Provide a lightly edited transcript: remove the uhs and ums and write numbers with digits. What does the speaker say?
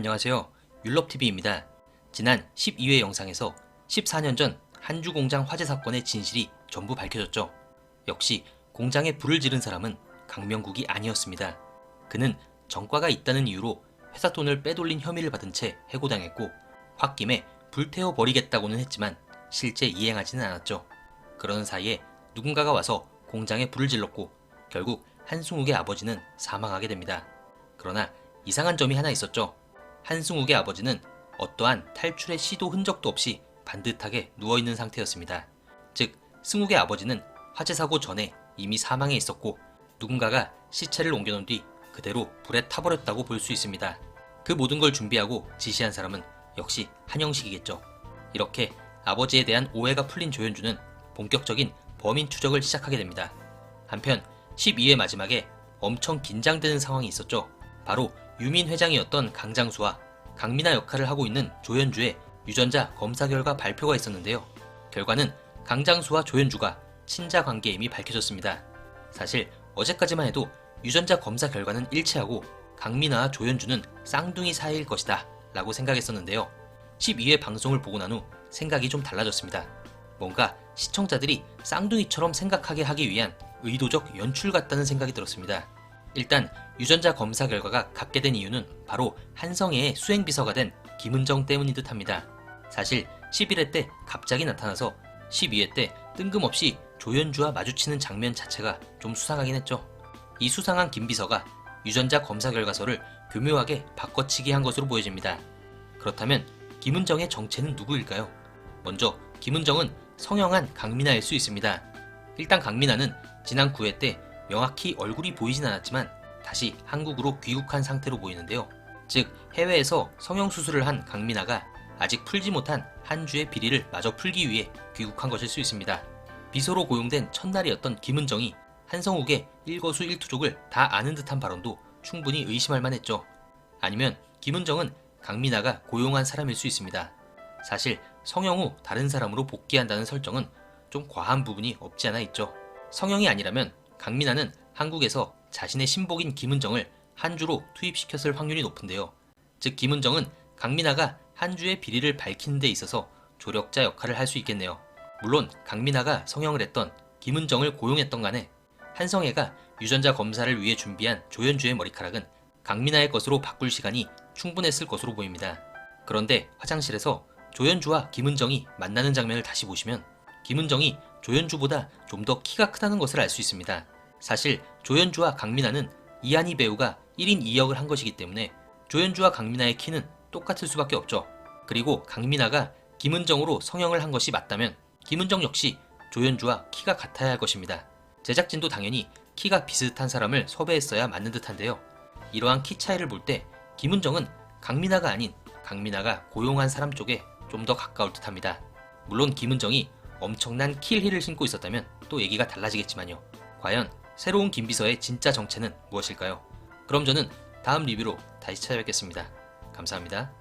안녕하세요. 율럽TV입니다. 지난 12회 영상에서 14년 전 한주 공장 화재 사건의 진실이 전부 밝혀졌죠. 역시 공장에 불을 지른 사람은 강명국이 아니었습니다. 그는 전과가 있다는 이유로 회사 돈을 빼돌린 혐의를 받은 채 해고당했고 홧김에 불태워 버리겠다고는 했지만 실제 이행하지는 않았죠. 그러는 사이에 누군가가 와서 공장에 불을 질렀고 결국 한승욱의 아버지는 사망하게 됩니다. 그러나 이상한 점이 하나 있었죠. 한승욱의 아버지는 어떠한 탈출의 시도 흔적도 없이 반듯하게 누워있는 상태였습니다. 즉, 승욱의 아버지는 화재 사고 전에 이미 사망해 있었고 누군가가 시체를 옮겨놓은 뒤 그대로 불에 타버렸다고 볼 수 있습니다. 그 모든 걸 준비하고 지시한 사람은 역시 한영식이겠죠. 이렇게 아버지에 대한 오해가 풀린 조연주는 본격적인 범인 추적을 시작하게 됩니다. 한편 12회 마지막에 엄청 긴장되는 상황이 있었죠. 바로 유민 회장이었던 강장수와 강민아 역할을 하고 있는 조연주의 유전자 검사 결과 발표가 있었는데요. 결과는 강장수와 조연주가 친자 관계임이 밝혀졌습니다. 사실 어제까지만 해도 유전자 검사 결과는 일치하고 강민아와 조연주는 쌍둥이 사이일 것이다 라고 생각했었는데요. 12회 방송을 보고 난 후 생각이 좀 달라졌습니다. 뭔가 시청자들이 쌍둥이처럼 생각하게 하기 위한 의도적 연출 같다는 생각이 들었습니다. 일단 유전자 검사 결과가 같게 된 이유는 바로 한성애의 수행비서가 된 김은정 때문인 듯 합니다. 사실 11회 때 갑자기 나타나서 12회 때 뜬금없이 조연주와 마주치는 장면 자체가 좀 수상하긴 했죠. 이 수상한 김 비서가 유전자 검사 결과서를 교묘하게 바꿔치기 한 것으로 보여집니다. 그렇다면 김은정의 정체는 누구일까요? 먼저 김은정은 성형한 강민아일 수 있습니다. 일단 강민아는 지난 9회 때 명확히 얼굴이 보이진 않았지만 다시 한국으로 귀국한 상태로 보이는데요. 즉 해외에서 성형수술을 한 강민아가 아직 풀지 못한 한주의 비리를 마저 풀기 위해 귀국한 것일 수 있습니다. 비서로 고용된 첫날이었던 김은정이 한성욱의 일거수일투족을 다 아는 듯한 발언도 충분히 의심할 만했죠. 아니면 김은정은 강민아가 고용한 사람일 수 있습니다. 사실 성형 후 다른 사람으로 복귀한다는 설정은 좀 과한 부분이 없지 않아 있죠. 성형이 아니라면 강민아는 한국에서 자신의 신복인 김은정을 한주로 투입시켰을 확률이 높은데요. 즉 김은정은 강민아가 한주의 비리를 밝히는 데 있어서 조력자 역할을 할 수 있겠네요. 물론 강민아가 성형을 했던 김은정을 고용했던 간에 한성애가 유전자 검사를 위해 준비한 조연주의 머리카락은 강민아의 것으로 바꿀 시간이 충분했을 것으로 보입니다. 그런데 화장실에서 조연주와 김은정이 만나는 장면을 다시 보시면 김은정이 조연주보다 좀 더 키가 크다는 것을 알 수 있습니다. 사실 조연주와 강민아는 이한희 배우가 1인 2역을 한 것이기 때문에 조연주와 강민아의 키는 똑같을 수밖에 없죠. 그리고 강민아가 김은정으로 성형을 한 것이 맞다면 김은정 역시 조연주와 키가 같아야 할 것입니다. 제작진도 당연히 키가 비슷한 사람을 섭외했어야 맞는 듯한데요. 이러한 키 차이를 볼 때 김은정은 강민아가 아닌 강민아가 고용한 사람 쪽에 좀 더 가까울 듯합니다. 물론 김은정이 엄청난 킬힐을 신고 있었다면 또 얘기가 달라지겠지만요. 과연 새로운 김비서의 진짜 정체는 무엇일까요? 그럼 저는 다음 리뷰로 다시 찾아뵙겠습니다. 감사합니다.